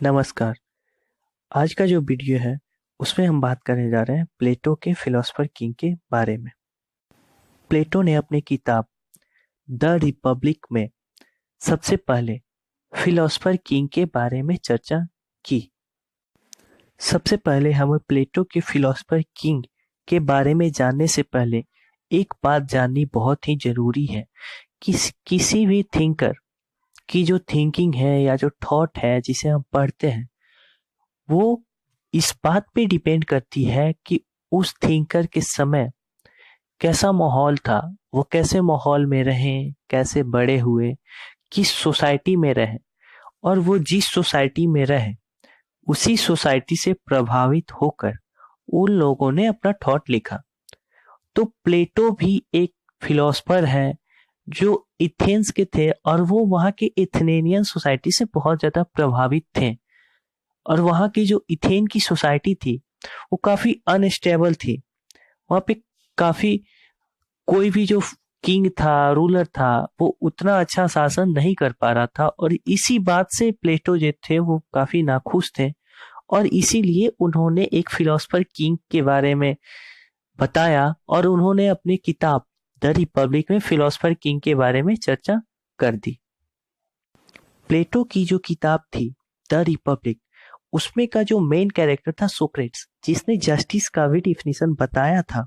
नमस्कार। आज का जो वीडियो है उसमें हम बात करने जा रहे हैं प्लेटो के फिलोसफर किंग के बारे में। प्लेटो ने अपनी किताब द रिपब्लिक में सबसे पहले फिलोसफर किंग के बारे में चर्चा की। सबसे पहले हमें प्लेटो के फिलोसफर किंग के बारे में जानने से पहले एक बात जाननी बहुत ही जरूरी है कि किसी भी थिंकर की जो थिंकिंग है या जो थॉट है जिसे हम पढ़ते हैं वो इस बात पे डिपेंड करती है कि उस थिंकर के समय कैसा माहौल था, वो कैसे माहौल में रहे, कैसे बड़े हुए, किस सोसाइटी में रहे और वो जिस सोसाइटी में रहे उसी सोसाइटी से प्रभावित होकर उन लोगों ने अपना थॉट लिखा। तो प्लेटो भी एक फिलोसफर है जो एथेंस के थे और वो वहाँ के एथेनियन सोसाइटी से बहुत ज्यादा प्रभावित थे। और वहाँ की जो इथेन की सोसाइटी थी वो काफी अनस्टेबल थी। वहाँ पे काफी कोई भी जो किंग था, रूलर था, वो उतना अच्छा शासन नहीं कर पा रहा था और इसी बात से प्लेटो जो थे वो काफी नाखुश थे और इसीलिए उन्होंने एक फिलोसफर किंग के बारे में बताया और उन्होंने अपनी किताब द रिपब्लिक में फिलोसफर किंग के बारे में चर्चा कर दी। प्लेटो की जो किताब थी द रिपब्लिक, उसमें का जो मेन कैरेक्टर था सोक्रेट्स, जिसने जस्टिस का भी डिफिनीशन बताया था,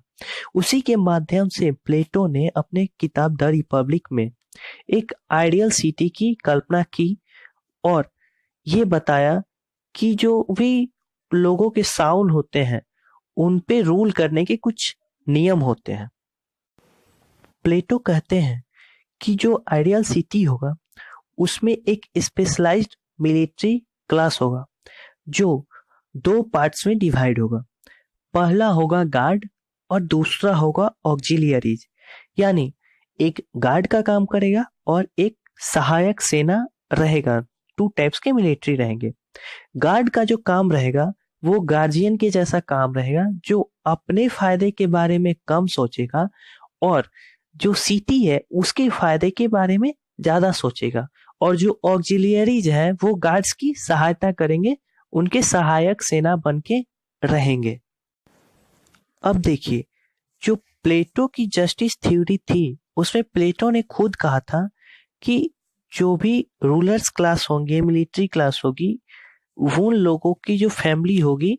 उसी के माध्यम से प्लेटो ने अपने किताब द रिपब्लिक में एक आइडियल सिटी की कल्पना की और ये बताया कि जो भी लोगों के साउंड होते हैं उन पे रूल करने के कुछ नियम होते हैं। प्लेटो कहते हैं कि जो आइडियल सिटी होगा उसमें एक स्पेशलाइज्ड मिलिट्री क्लास होगा जो दो पार्ट्स में डिवाइड होगा। पहला होगा गार्ड और दूसरा होगा ऑक्सिलियरीज, यानी एक गार्ड का काम करेगा और एक सहायक सेना रहेगा। टू टाइप्स के मिलिट्री रहेंगे। गार्ड का जो काम रहेगा वो गार्जियन के जैसा काम रहेगा जो अपने फायदे के बारे में कम सोचेगा और जो सिटी है उसके फायदे के बारे में ज्यादा सोचेगा। और जो ऑक्सिलियरीज है वो गार्ड्स की सहायता करेंगे, उनके सहायक सेना बन के रहेंगे। अब देखिए, जो प्लेटो की जस्टिस थ्योरी थी उसमें प्लेटो ने खुद कहा था कि जो भी रूलर्स क्लास होंगे, मिलिट्री क्लास होगी, वो लोगों की जो फैमिली होगी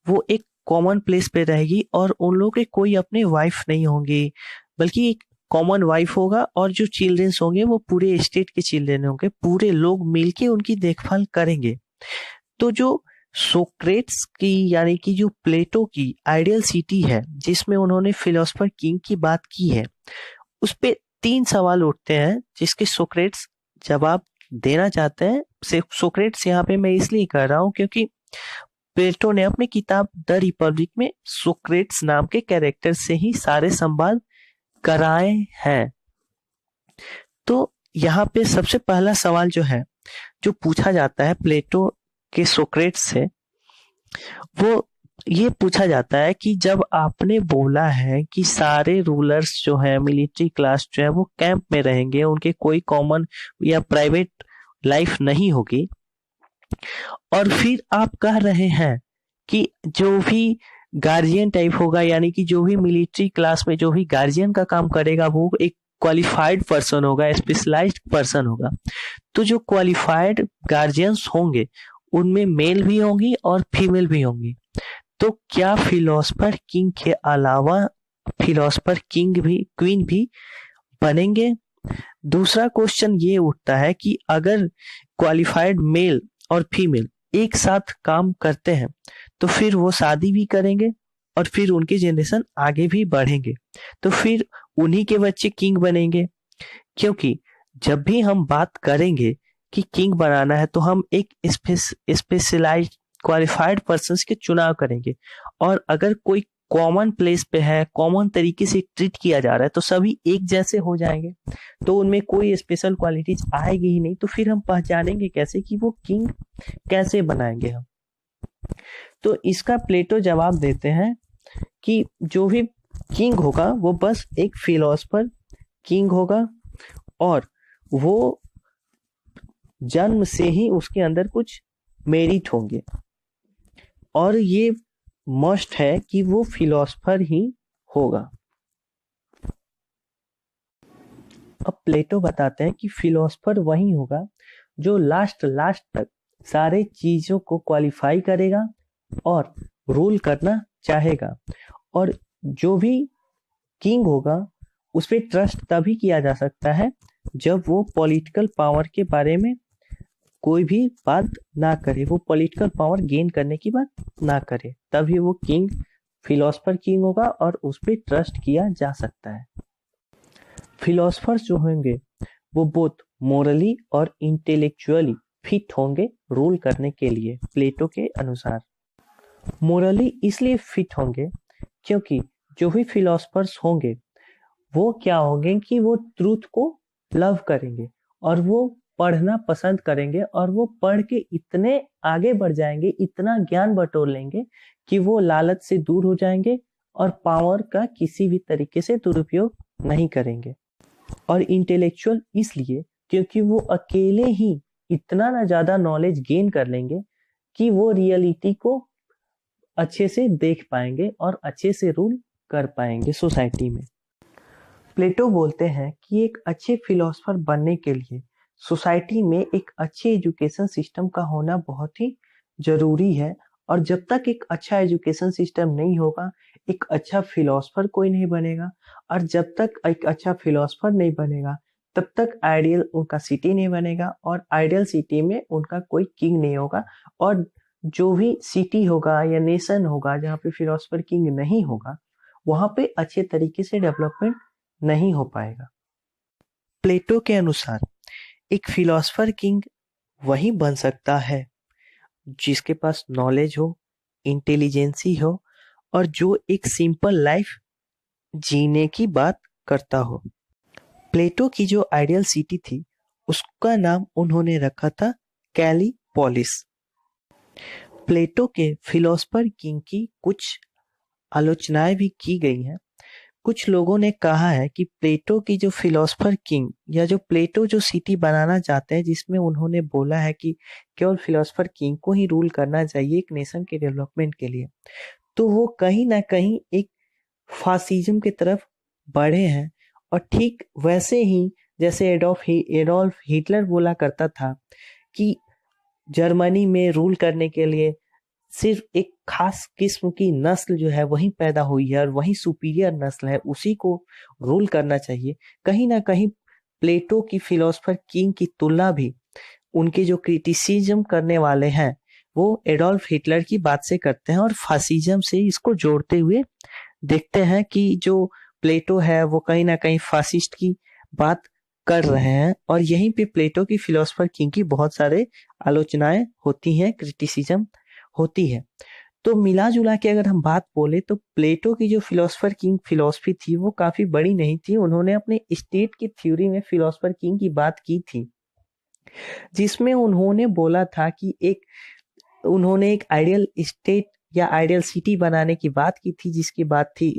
वो एक कॉमन प्लेस पे रहेगी और उन लोगों के कोई अपने वाइफ नहीं होंगे, बल्कि एक कॉमन वाइफ होगा और जो चिल्ड्रंस होंगे वो पूरे स्टेट के चिल्ड्रन होंगे। पूरे लोग मिलके उनकी देखभाल करेंगे। तो जो सोक्रेट्स की यानी कि जो प्लेटो की आइडियल सिटी है जिसमें उन्होंने फिलोसफर किंग की बात की है, उस पे 3 सवाल उठते हैं जिसके सोक्रेट्स जवाब देना चाहते हैं। सोक्रेट्स यहाँ पे मैं इसलिए कर रहा हूँ क्योंकि प्लेटो ने अपनी किताब द रिपब्लिक में सोक्रेट्स नाम के कैरेक्टर से ही सारे संवाद कराए हैं। तो यहाँ पे सबसे पहला सवाल जो है जो पूछा जाता है प्लेटो के सोक्रेट्स से, वो ये पूछा जाता है कि जब आपने बोला है कि सारे रूलर्स जो है, मिलिट्री क्लास जो है, वो कैंप में रहेंगे, उनके कोई कॉमन या प्राइवेट लाइफ नहीं होगी, और फिर आप कह रहे हैं कि जो भी गार्जियन टाइप होगा, यानी कि जो भी मिलिट्री क्लास में जो भी गार्जियन का काम करेगा वो एक क्वालिफाइड पर्सन होगा, स्पेशलाइज्ड पर्सन होगा। तो जो क्वालिफाइड गार्जियंस होंगे उनमें मेल भी होंगी और फीमेल भी होंगी। तो क्या फिलोसफर किंग के अलावा फिलोसफर किंग भी, क्वीन भी बनेंगे? दूसरा क्वेश्चन ये उठता है कि अगर क्वालिफाइड मेल और फीमेल एक साथ काम करते हैं तो फिर वो शादी भी करेंगे और फिर उनके जनरेशन आगे भी बढ़ेंगे, तो फिर उन्हीं के बच्चे किंग बनेंगे। क्योंकि जब भी हम बात करेंगे कि किंग बनाना है तो हम एक स्पेशलाइज्ड क्वालिफाइड पर्सन्स के चुनाव करेंगे, और अगर कोई कॉमन प्लेस पे है, कॉमन तरीके से ट्रीट किया जा रहा है तो सभी एक जैसे हो जाएंगे, तो उनमें कोई स्पेशल क्वालिटीज आएगी ही नहीं। तो फिर हम पहचानेंगे कैसे कि वो किंग कैसे बनाएंगे हम? तो इसका प्लेटो जवाब देते हैं कि जो भी किंग होगा वो बस एक फिलोसफर किंग होगा और वो जन्म से ही उसके अंदर कुछ मेरिट होंगे, और ये मस्ट है कि वो फिलोसफर ही होगा। अब प्लेटो बताते हैं कि फिलोसफर वही होगा जो लास्ट तक सारे चीजों को क्वालिफाई करेगा और रूल करना चाहेगा, और जो भी किंग होगा उस पर ट्रस्ट तभी किया जा सकता है जब वो पॉलिटिकल पावर के बारे में कोई भी बात ना करे, वो पॉलिटिकल पावर गेन करने की बात ना करे, तभी वो किंग फिलोसफर किंग होगा और उस पर ट्रस्ट किया जा सकता है। फिलोसफर्स जो होंगे वो बोथ मोरली और इंटेलेक्चुअली फिट होंगे रूल करने के लिए। प्लेटो के अनुसार मोरली इसलिए फिट होंगे क्योंकि जो भी फिलोसफर्स होंगे वो क्या होंगे कि वो ट्रूथ को लव करेंगे और वो पढ़ना पसंद करेंगे, और वो पढ़ के इतने आगे बढ़ जाएंगे, इतना ज्ञान बटोर लेंगे कि वो लालच से दूर हो जाएंगे और पावर का किसी भी तरीके से दुरुपयोग नहीं करेंगे। और इंटेलेक्चुअल इसलिए क्योंकि वो अकेले ही इतना ना ज्यादा नॉलेज गेन कर लेंगे कि वो रियलिटी को अच्छे से देख पाएंगे और अच्छे से रूल कर पाएंगे सोसाइटी में। प्लेटो बोलते हैं कि एक अच्छे फिलोसफर बनने के लिए सोसाइटी में एक अच्छे एजुकेशन सिस्टम का होना बहुत ही जरूरी है, और जब तक एक अच्छा एजुकेशन सिस्टम नहीं होगा एक अच्छा फिलोसफर कोई नहीं बनेगा, और जब तक एक अच्छा फिलोसफर नहीं बनेगा तब तक आइडियल उनका सिटी नहीं बनेगा, और आइडियल सिटी में उनका कोई किंग नहीं होगा, और जो भी सिटी होगा या नेशन होगा जहाँ पे फिलोसफर किंग नहीं होगा वहां पे अच्छे तरीके से डेवलपमेंट नहीं हो पाएगा। प्लेटो के अनुसार एक फिलोसफर किंग वही बन सकता है जिसके पास नॉलेज हो, इंटेलिजेंसी हो, और जो एक सिंपल लाइफ जीने की बात करता हो। प्लेटो की जो आइडियल सिटी थी उसका नाम उन्होंने रखा था कैलीपोलिस। प्लेटो के फिलोसफर किंग की कुछ आलोचनाएं भी की गई हैं। कुछ लोगों ने कहा है कि प्लेटो की जो फिलोसफर किंग या जो प्लेटो जो सिटी बनाना चाहते हैं जिसमें उन्होंने बोला है कि केवल फिलोसफर किंग को ही रूल करना चाहिए एक नेशन के डेवलपमेंट के लिए, तो वो कहीं ना कहीं एक फासिज्म की तरफ बढ़े हैं। और ठीक वैसे ही जैसे एडोल्फ हिटलर बोला करता था कि जर्मनी में रूल करने के लिए सिर्फ एक खास किस्म की नस्ल जो है वही पैदा हुई है और वही सुपीरियर नस्ल है, उसी को रूल करना चाहिए। कहीं ना कहीं प्लेटो की फिलोसफर किंग की तुलना भी उनके जो क्रिटिसिज्म करने वाले हैं वो एडोल्फ हिटलर की बात से करते हैं और फासिज्म से इसको जोड़ते हुए देखते हैं कि जो प्लेटो है वो कहीं ना कहीं फासिस्ट की बात कर रहे हैं। और यहीं पे प्लेटो की फिलोसफर किंग की बहुत सारे आलोचनाएं होती हैं, क्रिटिसिज्म होती है। तो मिला जुला के अगर हम बात बोले तो प्लेटो की जो फिलोसफर किंग फिलोसफी थी वो काफी बड़ी नहीं थी। उन्होंने अपने स्टेट की थ्योरी में फिलोसफर किंग की बात की थी, जिसमें उन्होंने बोला था कि उन्होंने एक आइडियल स्टेट या आइडियल सिटी बनाने की बात की थी,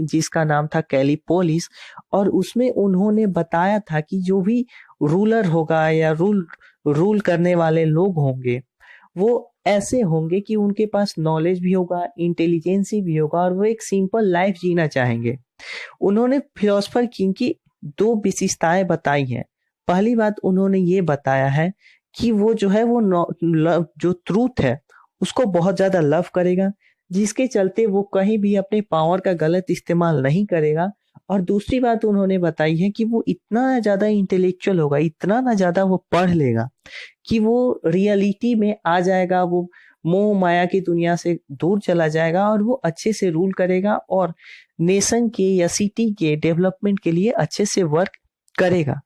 जिसका नाम था कैलीपोलिस। और उसमें उन्होंने बताया था कि जो भी रूलर होगा या रूल करने वाले लोग होंगे वो ऐसे होंगे कि उनके पास नॉलेज भी होगा, इंटेलिजेंसी भी होगा, और वो एक सिंपल लाइफ जीना चाहेंगे। उन्होंने फिलोसफर किंग की दो विशेषताएं बताई हैं। पहली बात उन्होंने ये बताया है कि वो जो है वो जो ट्रूथ है उसको बहुत ज्यादा लव करेगा, जिसके चलते वो कहीं भी अपने पावर का गलत इस्तेमाल नहीं करेगा। और दूसरी बात उन्होंने बताई है कि वो इतना ज्यादा इंटेलेक्चुअल होगा, इतना ना ज्यादा वो पढ़ लेगा कि वो रियलिटी में आ जाएगा, वो मोह माया की दुनिया से दूर चला जाएगा और वो अच्छे से रूल करेगा और नेशन के या सिटी के डेवलपमेंट के लिए अच्छे से वर्क करेगा।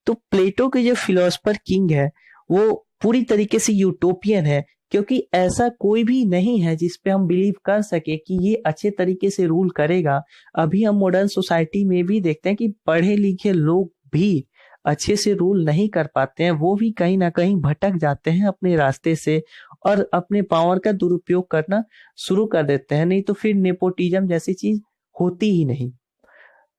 तो प्लेटो के जो फिलोसफर किंग है वो पूरी तरीके से यूटोपियन है, क्योंकि ऐसा कोई भी नहीं है जिस पे हम बिलीव कर सके कि ये अच्छे तरीके से रूल करेगा। अभी हम मॉडर्न सोसाइटी में भी देखते हैं कि पढ़े लिखे लोग भी अच्छे से रूल नहीं कर पाते हैं, वो भी कहीं ना कहीं भटक जाते हैं अपने रास्ते से और अपने पावर का दुरुपयोग करना शुरू कर देते हैं। नहीं तो फिर नेपोटिज्म जैसी चीज होती ही नहीं।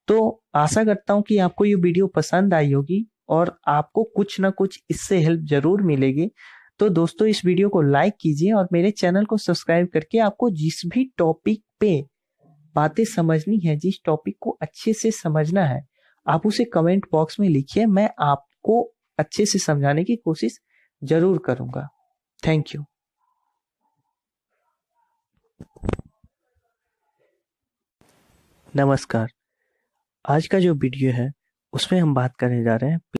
तो आशा करता हूँ कि आपको ये वीडियो पसंद आई होगी और आपको कुछ ना कुछ इससे हेल्प जरूर मिलेगी। तो दोस्तों इस वीडियो को लाइक कीजिए और मेरे चैनल को सब्सक्राइब करके आपको जिस भी टॉपिक पे बातें समझनी है, जिस टॉपिक को अच्छे से समझना है, आप उसे कमेंट बॉक्स में लिखिए। मैं आपको अच्छे से समझाने की कोशिश जरूर करूंगा। Thank you. नमस्कार। आज का जो वीडियो है उसमें हम बात करने जा रहे हैं